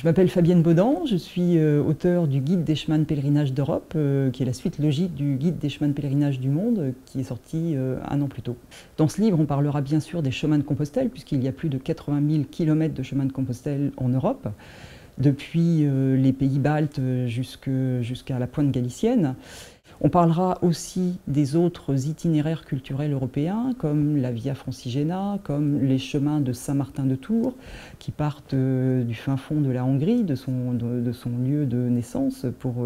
Je m'appelle Fabienne Baudan, je suis auteure du Guide des chemins de pèlerinage d'Europe, qui est la suite logique du Guide des chemins de pèlerinage du monde, qui est sorti un an plus tôt. Dans ce livre, on parlera bien sûr des chemins de Compostelle, puisqu'il y a plus de 80 000 km de chemins de Compostelle en Europe, depuis les pays baltes jusqu'à la pointe galicienne. On parlera aussi des autres itinéraires culturels européens, comme la Via Francigena, comme les chemins de Saint-Martin de Tours, qui partent du fin fond de la Hongrie, de son lieu de naissance, pour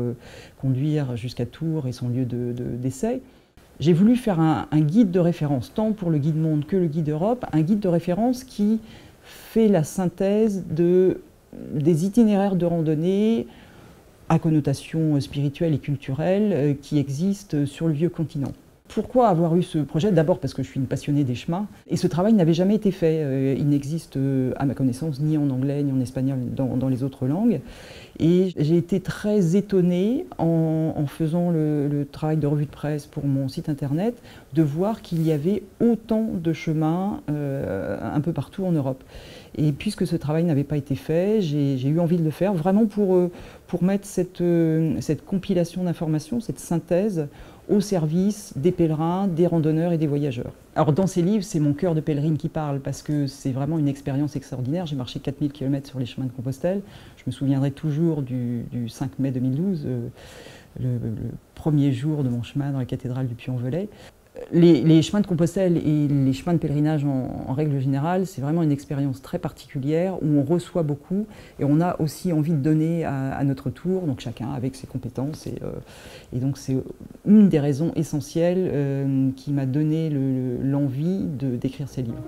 conduire jusqu'à Tours et son lieu d'essai. J'ai voulu faire un guide de référence, tant pour le guide monde que le guide Europe, un guide de référence qui fait la synthèse des itinéraires de randonnée à connotation spirituelle et culturelle qui existent sur le vieux continent. Pourquoi avoir eu ce projet? D'abord parce que je suis une passionnée des chemins, et ce travail n'avait jamais été fait. Il n'existe, à ma connaissance, ni en anglais, ni en espagnol, dans les autres langues. Et j'ai été très étonnée, en faisant le travail de revue de presse pour mon site internet, de voir qu'il y avait autant de chemins un peu partout en Europe. Et puisque ce travail n'avait pas été fait, j'ai eu envie de le faire, vraiment pour mettre cette compilation d'informations, cette synthèse, au service des pèlerins, des randonneurs et des voyageurs. Alors dans ces livres, c'est mon cœur de pèlerine qui parle, parce que c'est vraiment une expérience extraordinaire. J'ai marché 4000 km sur les chemins de Compostelle. Je me souviendrai toujours du 5 mai 2012, le premier jour de mon chemin dans la cathédrale du Puy-en-Velay. Les chemins de Compostelle et les chemins de pèlerinage en règle générale, c'est vraiment une expérience très particulière où on reçoit beaucoup et on a aussi envie de donner à notre tour, donc chacun avec ses compétences. Et donc c'est une des raisons essentielles qui m'a donné l'envie d'écrire ces livres.